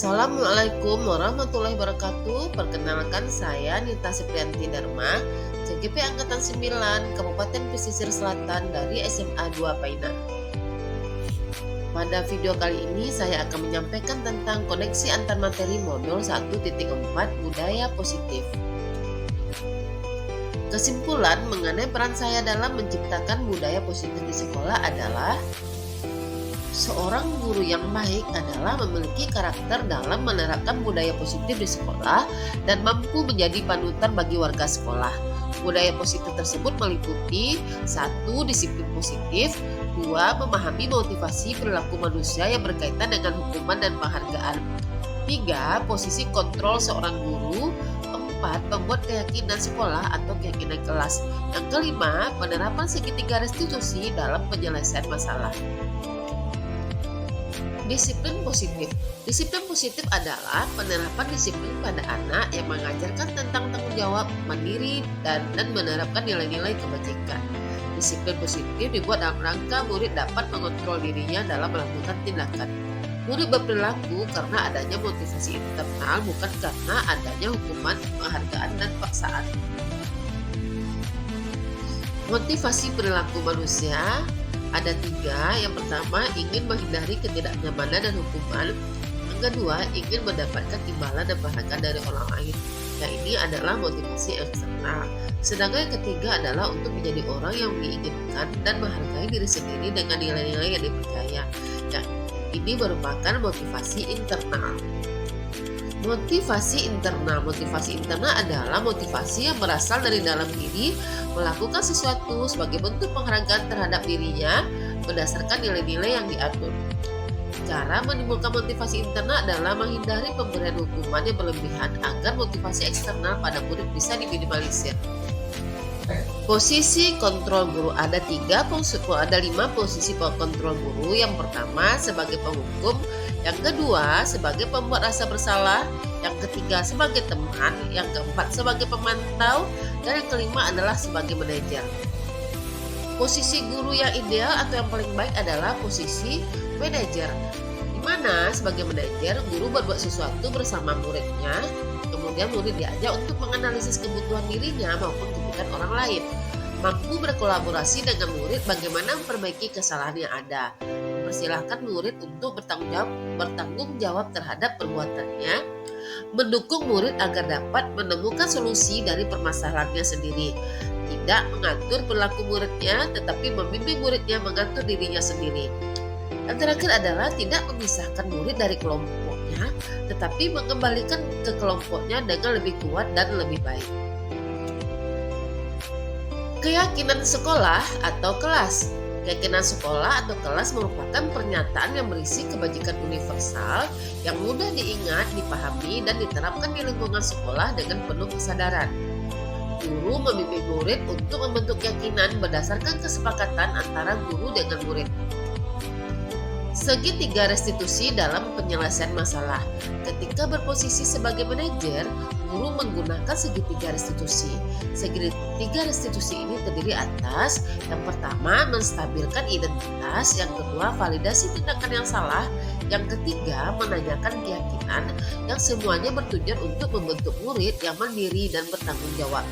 Assalamualaikum warahmatullahi wabarakatuh. Perkenalkan saya Nita Seprianti Dharma, CGP Angkatan 9, Kabupaten Pesisir Selatan dari SMA 2 Paina. Pada video kali ini saya akan menyampaikan tentang koneksi antar materi modul 1.4 budaya positif. Kesimpulan mengenai peran saya dalam menciptakan budaya positif di sekolah adalah seorang guru yang baik adalah memiliki karakter dalam menerapkan budaya positif di sekolah dan mampu menjadi panutan bagi warga sekolah. Budaya positif tersebut meliputi 1. Disiplin positif, 2. Memahami motivasi perilaku manusia yang berkaitan dengan hukuman dan penghargaan, 3. Posisi kontrol seorang guru, 4. Membuat keyakinan sekolah atau keyakinan kelas. Yang kelima, penerapan segitiga restitusi dalam penyelesaian masalah. Disiplin positif. Disiplin positif adalah penerapan disiplin pada anak yang mengajarkan tentang tanggung jawab, mandiri, dan menerapkan nilai-nilai kebajikan. Disiplin positif dibuat dalam rangka murid dapat mengontrol dirinya dalam melakukan tindakan. Murid berperilaku karena adanya motivasi internal, bukan karena adanya hukuman, penghargaan, dan paksaan. Motivasi perilaku manusia ada 3. Yang pertama, ingin menghindari ketidaknyamanan dan hukuman. Yang kedua, ingin mendapatkan imbalan dan penghargaan dari orang lain. Yang ini adalah motivasi eksternal. Sedangkan yang ketiga adalah untuk menjadi orang yang diinginkan dan menghargai diri sendiri dengan nilai-nilai yang dipercaya. Yang ini merupakan motivasi internal. Motivasi internal. Motivasi internal adalah motivasi yang berasal dari dalam diri, melakukan sesuatu sebagai bentuk penghargaan terhadap dirinya berdasarkan nilai-nilai yang diatur. Cara menimbulkan motivasi internal adalah menghindari pemberian hukuman yang berlebihan agar motivasi eksternal pada murid bisa diminimalisir. Posisi kontrol guru ada 5 posisi kontrol guru. Yang pertama sebagai penghukum, yang kedua sebagai pembuat rasa bersalah, yang ketiga sebagai teman, yang keempat sebagai pemantau, dan yang kelima adalah sebagai manajer. Posisi guru yang ideal atau yang paling baik adalah posisi manajer, di mana sebagai manajer guru berbuat sesuatu bersama muridnya, kemudian murid diajak untuk menganalisis kebutuhan dirinya maupun kebutuhan orang lain, mampu berkolaborasi dengan murid bagaimana memperbaiki kesalahan yang ada, mempersilahkan murid untuk bertanggung jawab terhadap perbuatannya, mendukung murid agar dapat menemukan solusi dari permasalahannya sendiri, tidak mengatur perilaku muridnya tetapi membimbing muridnya mengatur dirinya sendiri. Yang terakhir adalah tidak memisahkan murid dari kelompoknya tetapi mengembalikan ke kelompoknya dengan lebih kuat dan lebih baik. Keyakinan sekolah atau kelas. Keyakinan sekolah atau kelas merupakan pernyataan yang berisi kebajikan universal yang mudah diingat, dipahami, dan diterapkan di lingkungan sekolah dengan penuh kesadaran. Guru membimbing murid untuk membentuk keyakinan berdasarkan kesepakatan antara guru dengan murid. Segitiga restitusi dalam penyelesaian masalah. Ketika berposisi sebagai manajer, guru menggunakan segitiga restitusi. Segitiga restitusi ini terdiri atas yang pertama menstabilkan identitas, yang kedua validasi tindakan yang salah, yang ketiga menanyakan keyakinan, yang semuanya bertujuan untuk membentuk murid yang mandiri dan bertanggung jawab.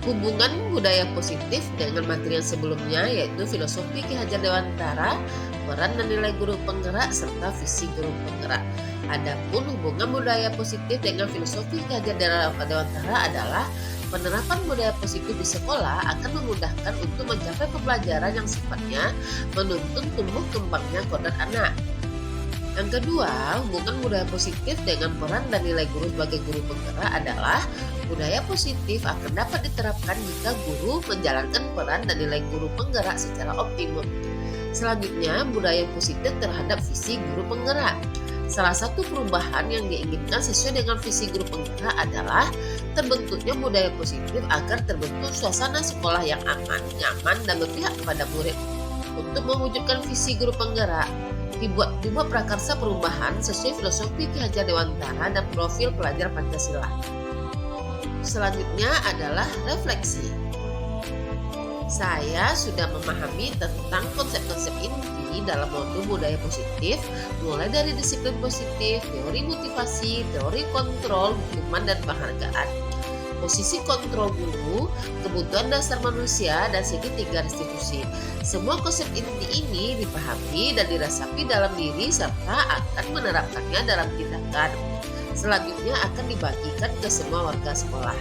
Hubungan budaya positif dengan materi yang sebelumnya yaitu filosofi Ki Hajar Dewantara, peran dan nilai guru penggerak, serta visi guru penggerak. Adapun hubungan budaya positif dengan filosofi Ki Hajar Dewantara adalah penerapan budaya positif di sekolah akan memudahkan untuk mencapai pembelajaran yang sifatnya menuntun tumbuh kembangnya kodrat anak. Yang kedua, hubungan budaya positif dengan peran dan nilai guru sebagai guru penggerak adalah budaya positif akan dapat diterapkan jika guru menjalankan peran dan nilai guru penggerak secara optimum. Selanjutnya, budaya positif terhadap visi guru penggerak. Salah satu perubahan yang diinginkan sesuai dengan visi guru penggerak adalah terbentuknya budaya positif agar terbentuk suasana sekolah yang aman, nyaman, dan berpihak kepada murid. Untuk mewujudkan visi guru penggerak, dibuat prakarsa perubahan sesuai filosofi Ki Hajar Dewantara dan profil pelajar Pancasila. Selanjutnya adalah refleksi. Saya sudah memahami tentang konsep-konsep inti dalam modul budaya positif, mulai dari disiplin positif, teori motivasi, teori kontrol, hukuman, dan penghargaan. Posisi kontrol guru, kebutuhan dasar manusia, dan segitiga restitusi. Semua konsep inti ini dipahami dan dirasapi dalam diri serta akan menerapkannya dalam tindakan. Selanjutnya akan dibagikan ke semua warga sekolah.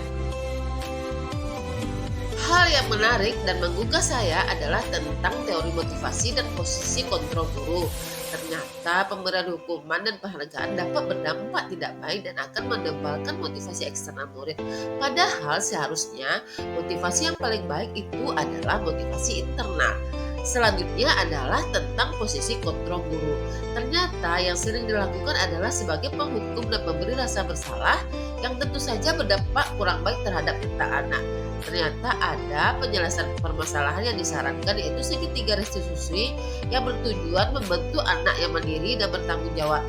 Hal yang menarik dan menggugah saya adalah tentang teori motivasi dan posisi kontrol guru. Ternyata pemberian hukuman dan penghargaan dapat berdampak tidak baik dan akan menebalkan motivasi eksternal murid. Padahal seharusnya motivasi yang paling baik itu adalah motivasi internal. Selanjutnya adalah tentang posisi kontrol guru. Ternyata yang sering dilakukan adalah sebagai penghukum dan memberi rasa bersalah yang tentu saja berdampak kurang baik terhadap mental anak. Ternyata ada penyelesaian permasalahan yang disarankan, yaitu segitiga restitusi yang bertujuan membentuk anak yang mandiri dan bertanggung jawab.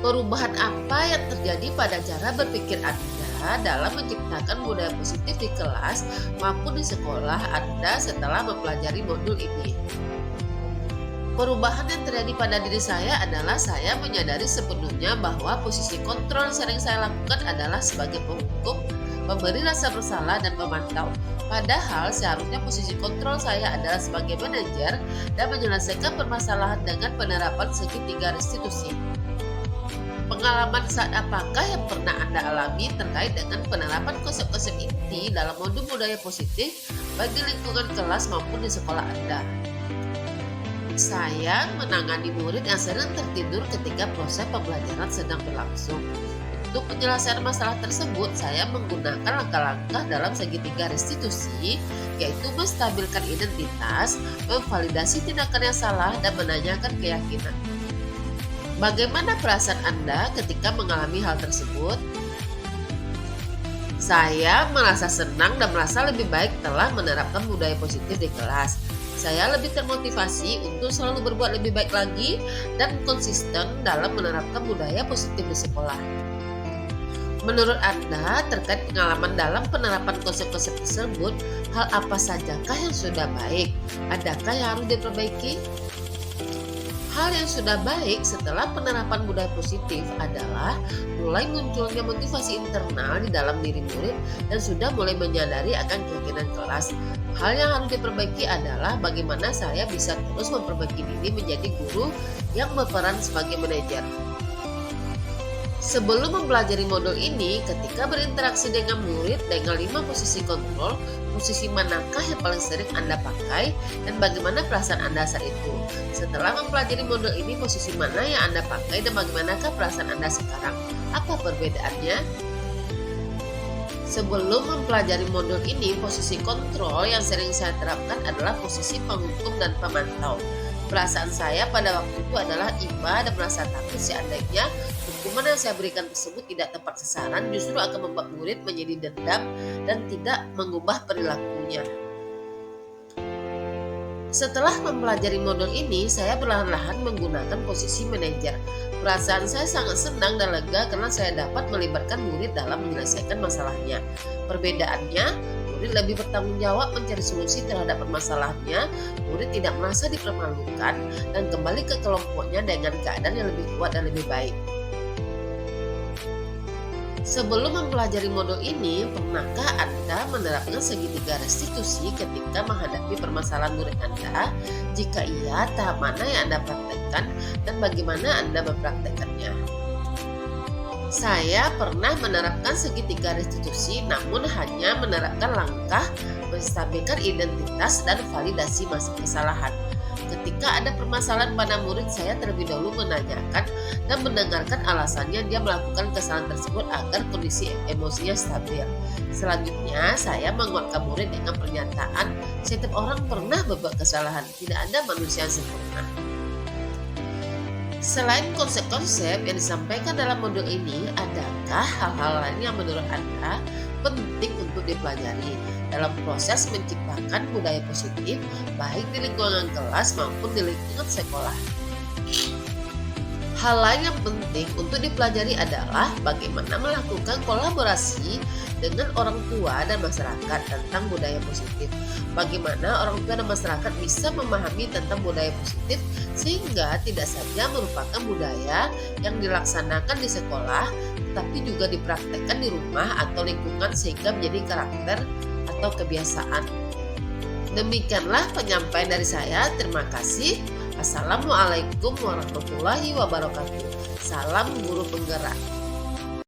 Perubahan apa yang terjadi pada cara berpikir Anda dalam menciptakan budaya positif di kelas maupun di sekolah Anda setelah mempelajari modul ini? Perubahan yang terjadi pada diri saya adalah saya menyadari sepenuhnya bahwa posisi kontrol yang sering saya lakukan adalah sebagai penghukum, memberi rasa bersalah, dan pemantau. Padahal seharusnya posisi kontrol saya adalah sebagai manajer dan menyelesaikan permasalahan dengan penerapan segitiga restitusi. Pengalaman saat apakah yang pernah Anda alami terkait dengan penerapan konsep-konsep inti dalam modul budaya positif baik di lingkungan kelas maupun di sekolah Anda? Saya menangani murid yang sering tertidur ketika proses pembelajaran sedang berlangsung. Untuk penyelesaian masalah tersebut, saya menggunakan langkah-langkah dalam segitiga restitusi, yaitu menstabilkan identitas, memvalidasi tindakan yang salah, dan menanyakan keyakinan. Bagaimana perasaan Anda ketika mengalami hal tersebut? Saya merasa senang dan merasa lebih baik telah menerapkan budaya positif di kelas. Saya lebih termotivasi untuk selalu berbuat lebih baik lagi dan konsisten dalam menerapkan budaya positif di sekolah. Menurut Anda, terkait pengalaman dalam penerapan konsep-konsep tersebut, hal apa sajakah yang sudah baik? Adakah yang harus diperbaiki? Hal yang sudah baik setelah penerapan budaya positif adalah mulai munculnya motivasi internal di dalam diri murid dan sudah mulai menyadari akan keyakinan kelas. Hal yang harus diperbaiki adalah bagaimana saya bisa terus memperbaiki diri menjadi guru yang berperan sebagai manajer. Sebelum mempelajari modul ini, ketika berinteraksi dengan murid dengan 5 posisi kontrol, posisi manakah yang paling sering Anda pakai dan bagaimana perasaan Anda saat itu? Setelah mempelajari modul ini, posisi mana yang Anda pakai dan bagaimanakah perasaan Anda sekarang? Apa perbedaannya? Sebelum mempelajari modul ini, posisi kontrol yang sering saya terapkan adalah posisi penghukum dan pemantau. Perasaan saya pada waktu itu adalah iba dan merasa takut seandainya hukuman yang saya berikan tersebut tidak tepat sasaran, justru akan membuat murid menjadi dendam dan tidak mengubah perilakunya. Setelah mempelajari modul ini, saya perlahan-lahan menggunakan posisi manajer. Perasaan saya sangat senang dan lega karena saya dapat melibatkan murid dalam menyelesaikan masalahnya. Perbedaannya, murid lebih bertanggung jawab mencari solusi terhadap permasalahannya, murid tidak merasa dipermalukan, dan kembali ke kelompoknya dengan keadaan yang lebih kuat dan lebih baik. Sebelum mempelajari modul ini, pernahkah Anda menerapkan segitiga restitusi ketika menghadapi permasalahan murid Anda? Jika iya, tahap mana yang Anda praktekkan dan bagaimana Anda mempraktekkannya? Saya pernah menerapkan segitiga restitusi, namun hanya menerapkan langkah menstabilkan identitas dan validasi kesalahan. Ketika ada permasalahan pada murid, saya terlebih dahulu menanyakan dan mendengarkan alasannya dia melakukan kesalahan tersebut agar kondisi emosinya stabil. Selanjutnya, saya menguatkan murid dengan pernyataan, setiap orang pernah berbuat kesalahan, tidak ada manusia yang sempurna. Selain konsep-konsep yang disampaikan dalam modul ini, adakah hal-hal lain yang menurut Anda penting untuk dipelajari dalam proses menciptakan budaya positif baik di lingkungan kelas maupun di lingkungan sekolah? Hal lain yang penting untuk dipelajari adalah bagaimana melakukan kolaborasi dengan orang tua dan masyarakat tentang budaya positif. Bagaimana orang tua dan masyarakat bisa memahami tentang budaya positif sehingga tidak saja merupakan budaya yang dilaksanakan di sekolah, tetapi juga dipraktekkan di rumah atau lingkungan sehingga menjadi karakter atau kebiasaan. Demikianlah penyampaian dari saya. Terima kasih. Assalamualaikum warahmatullahi wabarakatuh. Salam guru penggerak.